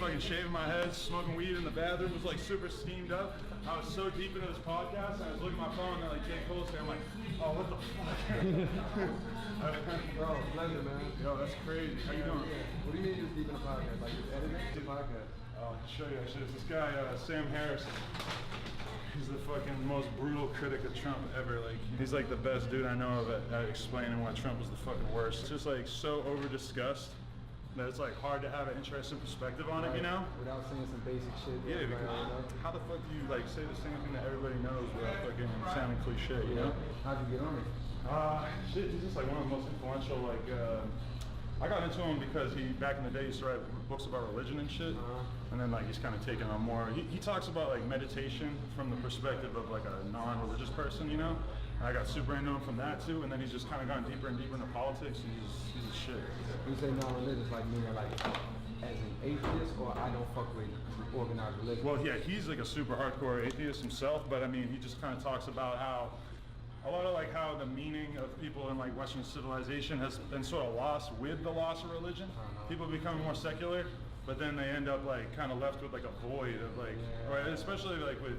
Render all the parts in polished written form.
fucking shaving my head, smoking weed in the bathroom, was like super steamed up. I was so deep into this podcast, and I was looking at my phone, and like J. Cole saying, I'm like, oh, what the fuck? Bro, pleasure, man. Yo, that's crazy. How you doing? What do you mean you're deep in the podcast? Like you're editing the podcast? Oh, I can show you actually. It's this guy, Sam Harrison. He's the fucking most brutal critic of Trump ever. Like, he's like the best dude I know of at explaining why Trump was the fucking worst. It's just like so over-discussed that it's like hard to have an interesting perspective on it, you know? Without saying some basic shit. Yeah, because how the fuck do you like say the same thing that everybody knows without fucking sounding cliche, you know? How'd you get on it? Shit, he's just like one of the most influential, like, I got into him because he, back in the day, used to write books about religion and shit. And then like he's kind of taken on more, he talks about like meditation from the perspective of like a non-religious person, you know? And I got super into him from that too, and then he's just kind of gone deeper and deeper into politics, and he's a shit. When you say non-religious, like meaning like as an atheist, or I don't fuck with organized religion? Well, yeah, he's like a super hardcore atheist himself, but I mean, he just kind of talks about how a lot of like how the meaning of people in like Western civilization has been sort of lost with the loss of religion. People become more secular, but then they end up like kind of left with like a void of like, right? Especially like with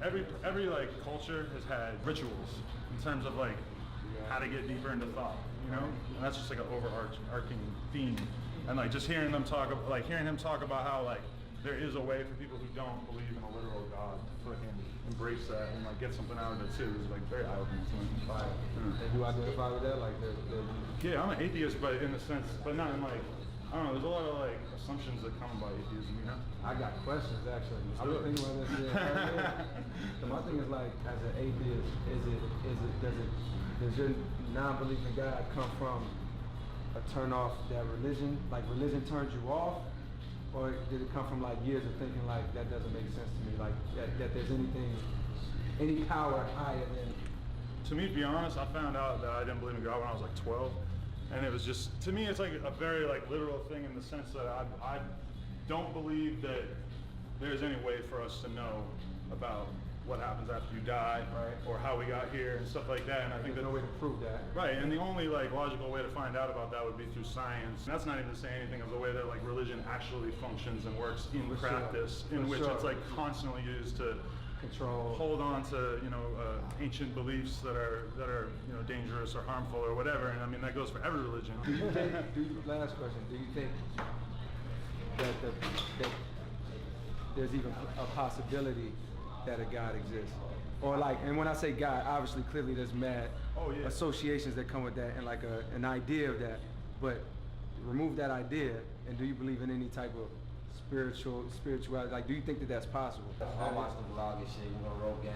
every like culture has had rituals in terms of like how to get deeper into thought, you know? And that's just like an overarching theme. And like just hearing him talk about how like there is a way for people who don't believe in a literal God to fucking embrace that and like get something out of it too. It's like very eye-opening to me. And you identify with that? Like yeah, I'm an atheist, but in the sense, but not in like, I don't know, there's a lot of like assumptions that come about atheism, you know? I got questions actually. I've been thinking about this. So my thing is like, as an atheist, does your non-belief in God come from a turn off that religion, like religion turns you off? Or did it come from like years of thinking like that doesn't make sense to me, like that there's any power higher than? To me, to be honest, I found out that I didn't believe in God when I was like 12, and it was just, to me, it's like a very like literal thing in the sense that I don't believe that there's any way for us to know about what happens after you die, right, or how we got here and stuff like that. And I think there's no way to prove that. Right, and the only like logical way to find out about that would be through science. And that's not even to say anything of the way that like religion actually functions and works in practice, in which it's like constantly used to control, hold on to, you know, ancient beliefs that are you know, dangerous or harmful or whatever. And I mean that goes for every religion. Do you think? Last question. Do you think that there's even a possibility that a God exists? Or like, and when I say God, obviously clearly there's mad associations that come with that and like an idea of that, but remove that idea, and do you believe in any type of spirituality? Like, do you think that that's possible? I watch the vlog and shit, you know, road gang.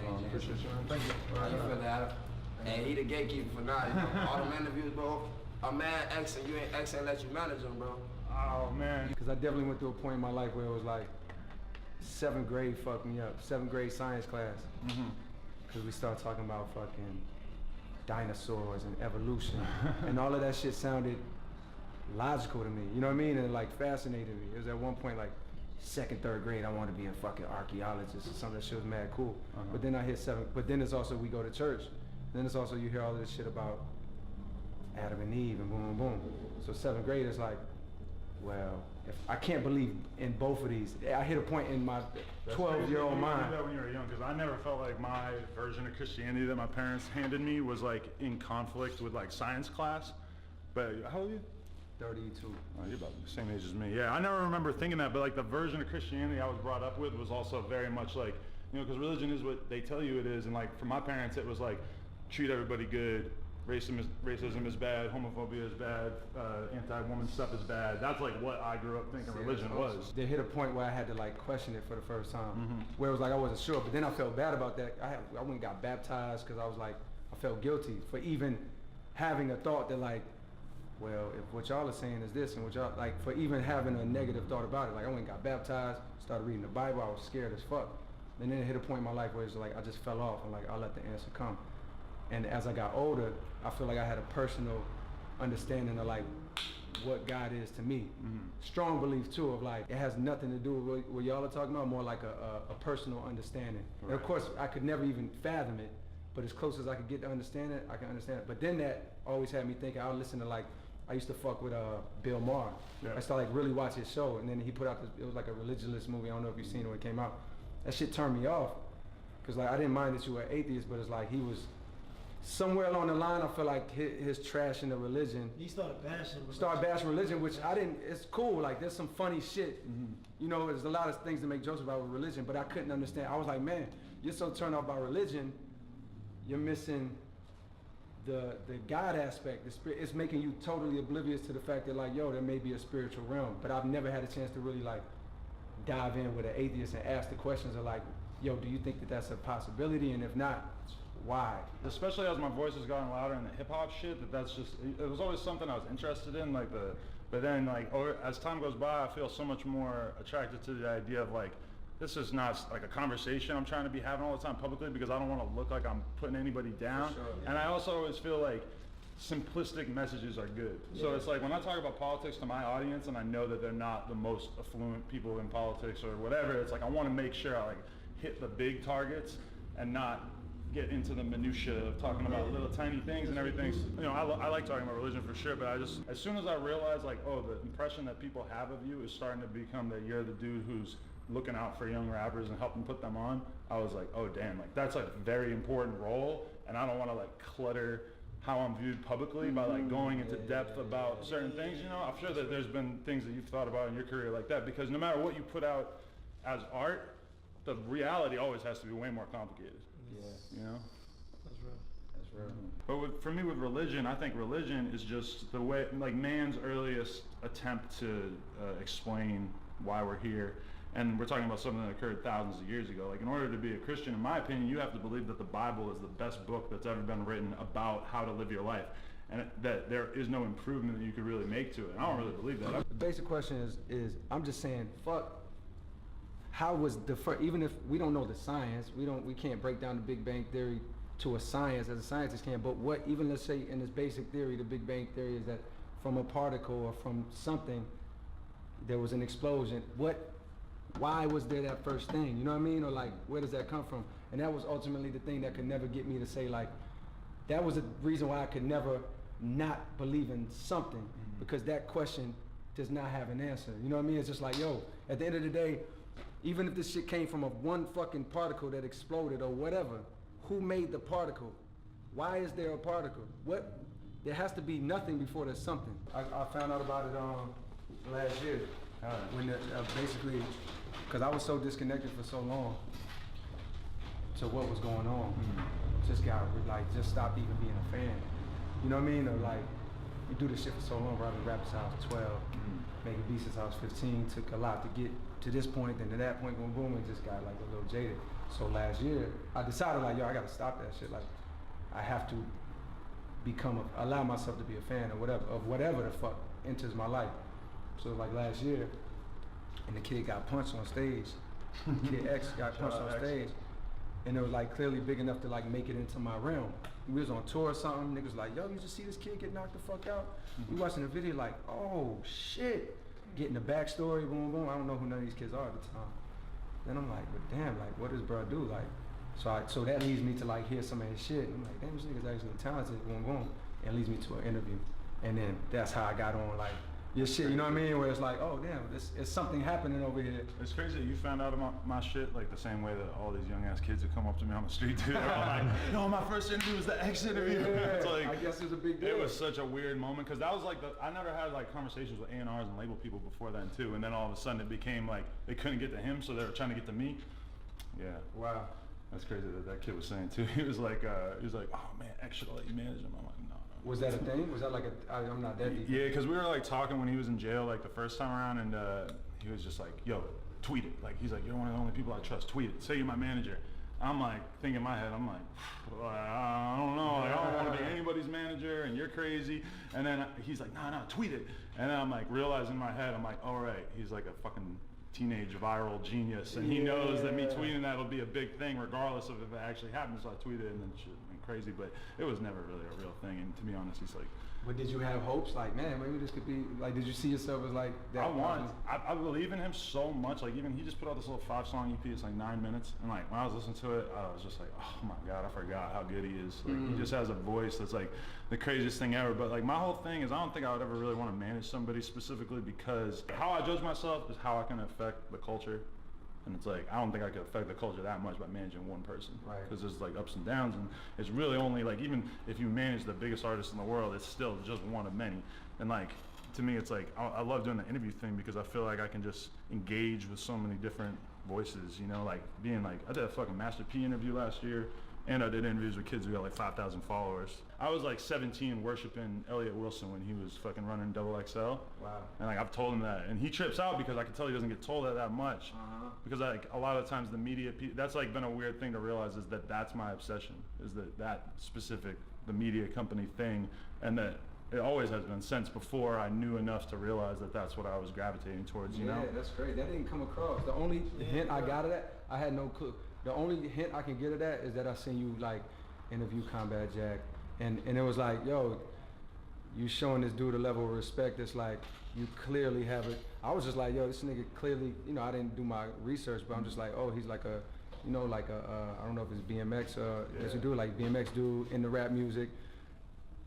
Thank you. How you feel that? And he the gatekeeper for now, you know, all them interviews, bro. A man Xing, you ain't Xing let you manage him, bro. Oh man. Because I definitely went through a point in my life where it was like, 7th grade fucked me up. 7th grade science class. Because we started talking about fucking dinosaurs and evolution. And all of that shit sounded logical to me. You know what I mean? And it like fascinated me. It was at one point like 2nd, 3rd grade, I wanted to be a fucking archaeologist or something. That shit was mad cool. But then I hit 7th. But then it's also, we go to church. Then it's also, you hear all this shit about Adam and Eve and boom, boom, boom. So 7th grade is like, well, if I can't believe in both of these. I hit a point in my 12-year-old mind. You knew that when you were young, because I never felt like my version of Christianity that my parents handed me was like in conflict with like science class. But how old are you? 32. Oh, you're about the same age as me. Yeah, I never remember thinking that, but like the version of Christianity I was brought up with was also very much like, you know, because religion is what they tell you it is, and like for my parents it was like, treat everybody good. Racism is bad, homophobia is bad, anti-woman stuff is bad. That's like what I grew up thinking religion was. They hit a point where I had to like question it for the first time, where it was like I wasn't sure, but then I felt bad about that. I went and got baptized because I was like, I felt guilty for even having a thought that like, well, if what y'all are saying is this and what y'all, like for even having a negative thought about it. Like I went and got baptized, started reading the Bible, I was scared as fuck. And then it hit a point in my life where it's like, I just fell off and like, I'll let the answer come. And as I got older, I feel like I had a personal understanding of like what God is to me. Strong belief too of like, it has nothing to do with what y'all are talking about, more like a personal understanding. Right. And of course, I could never even fathom it, but as close as I could get to understand it, I can understand it. But then that always had me thinking, I'll listen to like I used to fuck with Bill Maher. Yeah. I started like really watch his show, and then he put out this, it was like a religious movie. I don't know if you've seen it when it came out. That shit turned me off, cause like I didn't mind that you were atheist, but it's like he was somewhere along the line. I feel like his trash in the religion. He started bashing religion, which I didn't. It's cool. Like there's some funny shit. You know, there's a lot of things to make jokes about with religion, but I couldn't understand. I was like, man, you're so turned off by religion, you're missing the God aspect. The spirit. It's making you totally oblivious to the fact that like, yo, there may be a spiritual realm. But I've never had a chance to really like dive in with an atheist and ask the questions of like, yo, do you think that that's a possibility? And if not, why? Especially as my voice has gotten louder in the hip hop shit, that's just, it was always something I was interested in, like but then like as time goes by, I feel so much more attracted to the idea of like, this is not like a conversation I'm trying to be having all the time publicly, because I don't want to look like I'm putting anybody down. Sure. And I also always feel like simplistic messages are good. So it's like when I talk about politics to my audience and I know that they're not the most affluent people in politics or whatever, it's like I want to make sure I like hit the big targets and not get into the minutia of talking about little tiny things and everything. You know, I like talking about religion for sure, but I just, as soon as I realized like, oh, the impression that people have of you is starting to become that you're the dude who's looking out for young rappers and helping put them on, I was like, oh damn, like that's a very important role, and I don't want to like clutter how I'm viewed publicly by like going into depth about certain things. You know, I'm sure that there's been things that you've thought about in your career like that, because no matter what you put out as art, the reality always has to be way more complicated. You know? That's real. That's real. But for me with religion, I think religion is just the way, like man's earliest attempt to explain why we're here. And we're talking about something that occurred thousands of years ago. Like in order to be a Christian, in my opinion, you have to believe that the Bible is the best book that's ever been written about how to live your life. And that there is no improvement that you could really make to it. And I don't really believe that. The basic question is I'm just saying, fuck, how was the first, even if we don't know the science, we can't break down the Big Bang Theory to a science as a scientist can, but what, even let's say in this basic theory, the Big Bang Theory is that from a particle or from something, there was an explosion. Why was there that first thing? You know what I mean? Or like, where does that come from? And that was ultimately the thing that could never get me to say like, that was the reason why I could never not believe in something, because that question does not have an answer. You know what I mean? It's just like, yo, at the end of the day, even if this shit came from a one fucking particle that exploded or whatever, who made the particle? Why is there a particle? There has to be nothing before there's something. I found out about it last year, when basically, because I was so disconnected for so long to what was going on. Just got like, just stopped even being a fan. You know what I mean? Or like, you do this shit for so long, bro. I've been rapping since I was 12, making beats since I was 15. Took a lot to get to this point, then to that point, boom, boom, and just got like a little jaded. So last year, I decided like, yo, I gotta stop that shit. Like, I have to allow myself to be a fan of whatever the fuck enters my life. So like last year, and the kid got punched on stage. Kid X got punched on stage. And it was like clearly big enough to like make it into my realm. We was on tour or something, niggas like, yo, you just see this kid get knocked the fuck out? We watching the video like, oh shit. Getting the backstory, boom, boom. I don't know who none of these kids are at the time. Then I'm like, but damn, like, what does bro do? Like, so that leads me to like hear some of his shit. And I'm like, damn, this nigga's actually talented, boom, boom. And leads me to an interview. And then that's how I got on like your shit, you know what I mean? Where it's like, oh damn, it's something happening over here. It's crazy that you found out about my shit like the same way that all these young ass kids would come up to me on the street too. They're all like, no, my first interview was the X interview. Yeah, it's like, I guess it was a big deal. It was such a weird moment, because that was like I never had like conversations with A&Rs and label people before then too, and then all of a sudden it became like they couldn't get to him, so they were trying to get to me. Yeah. Wow. That's crazy that kid was saying too. He was like, oh man, X should let you manage him. I'm like, no. Was that a thing? Was that like I'm not that deep. Yeah, because we were like talking when he was in jail like the first time around, and he was just like, yo, tweet it. Like, he's like, you're one of the only people I trust, tweet it. Say you're my manager. I'm like, thinking in my head, I'm like, I don't know, like, I don't want to be anybody's manager, and you're crazy. And then he's like, nah, tweet it. And then I'm like, realizing in my head, I'm like, all right, he's like a fucking teenage viral genius, and he knows that me tweeting that'll be a big thing regardless of if it actually happens. So I tweeted it, and then shit went crazy, but it was never really a real thing. And to be honest, he's like But did you have hopes? Like, man, maybe this could be, like, did you see yourself as like that? I believe in him so much. Like, even he just put out this little 5-song EP. It's like 9 minutes. And like, when I was listening to it, I was just like, oh my God, I forgot how good he is. Like, he just has a voice that's like the craziest thing ever. But like, my whole thing is I don't think I would ever really want to manage somebody specifically, because how I judge myself is how I can affect the culture. And it's like, I don't think I could affect the culture that much by managing one person. Right. Because there's like ups and downs, and it's really only like, even if you manage the biggest artist in the world, it's still just one of many. And like, to me, it's like, I love doing the interview thing because I feel like I can just engage with so many different voices, you know, like being like, I did a fucking Master P interview last year, and I did interviews with kids who got like 5,000 followers. I was like 17 worshiping Elliott Wilson when he was fucking running XXL. Wow. And like, I've told him that, and he trips out because I can tell he doesn't get told that much. Because like a lot of times the media, that's like been a weird thing to realize, is that that's my obsession, is that specific, the media company thing, and that it always has been since before I knew enough to realize that that's what I was gravitating towards, you know? Yeah, that's great. That didn't come across. The only hint I got of that, I had no clue. The only hint I can get of that is that I seen you like interview Combat Jack, and it was like, yo, you showing this dude a level of respect that's like, you clearly have it. I was just like, yo, this nigga clearly, you know, I didn't do my research, but I'm just like, oh, he's like a, you know, like a, I don't know if it's BMX, as you do, like BMX dude in the rap music,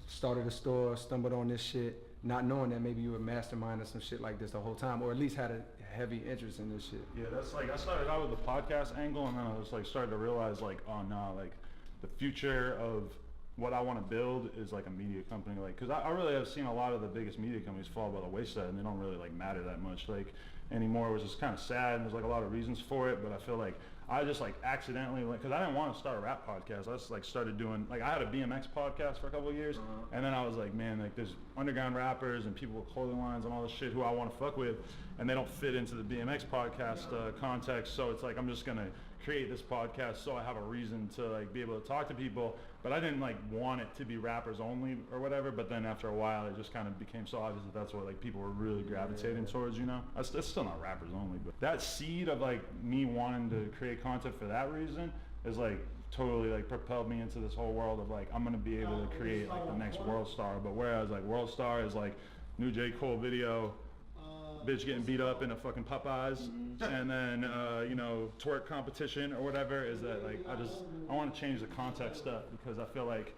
started a store, stumbled on this shit, not knowing that maybe you were masterminding some shit like this the whole time, or at least had a heavy interest in this shit. Yeah, that's like, I started out with the podcast angle, and then I was like, started to realize like, oh no, like the future of what I want to build is like a media company, like, because I really have seen a lot of the biggest media companies fall by the wayside, and they don't really like matter that much like anymore, which is kind of sad, and there's like a lot of reasons for it, but I feel like I just like accidentally, like, because I didn't want to start a rap podcast. I just like started doing, like, I had a BMX podcast for a couple of years, and then I was like, man, like there's underground rappers and people with clothing lines and all this shit who I want to fuck with, and they don't fit into the BMX podcast context, so it's like, I'm just gonna create this podcast so I have a reason to like be able to talk to people. But I didn't like want it to be rappers only or whatever, but then after a while it just kind of became so obvious that that's what like people were really gravitating towards, you know? It's still not rappers only, but that seed of like me wanting to create content for that reason is like totally like propelled me into this whole world of like, I'm gonna be able to create like the next World Star. But whereas like World Star is like new J. Cole video, bitch getting beat up in a fucking Popeyes, and then you know, twerk competition or whatever, is that like I want to change the context up, because I feel like,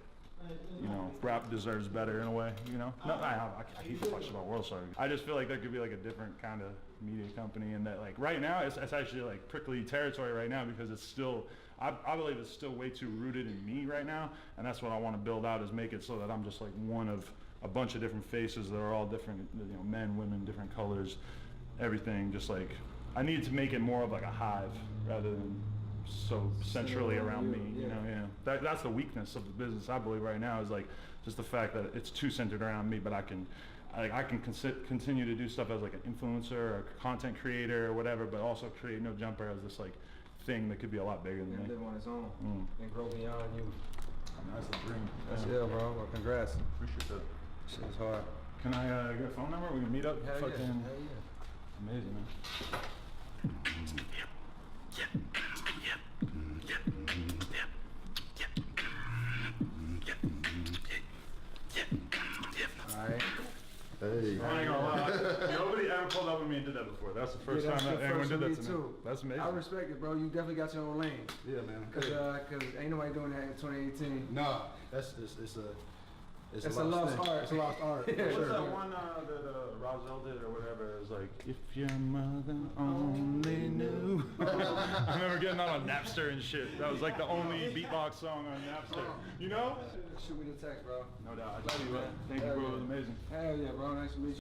you know, rap deserves better in a way, you know? No, I hate to talk shit about World Star. I just feel like there could be like a different kind of media company, and that like right now it's actually like prickly territory right now, because it's still, I believe it's still way too rooted in me right now, and that's what I want to build out, is make it so that I'm just like one of a bunch of different faces that are all different, you know, men, women, different colors, everything. Just like, I need to make it more of like a hive rather than so centrally around me, you know? Yeah, that's the weakness of the business, I believe, right now, is like just the fact that it's too centered around me. But I can continue to do stuff as like an influencer or a content creator or whatever, but also create No Jumper as this like thing that could be a lot bigger than me. Live on its own and grow beyond you. I mean, that's the dream. That's bro. Well, congrats. Appreciate that. Shit is hard. Can I get a phone number? We can meet up. Hell fucking yeah. Amazing, man. All right. Hey. I ain't gonna lie. Nobody ever pulled up with me and did that before. That's the first time that anyone did that to me. That's amazing. I respect it, bro. You definitely got your own lane. Yeah, man. Cause ain't nobody doing that in 2018. No, it's a lost art. It's a lost art. Yeah, What's sure. that one that Roselle did or whatever? It was like, if your mother only knew. I remember getting that on Napster and shit. That was like the only beatbox song on Napster. You know? Shoot me the text, bro. No doubt. I love you, man. Thank you, bro. It was amazing. Hell yeah, bro. Nice to meet you.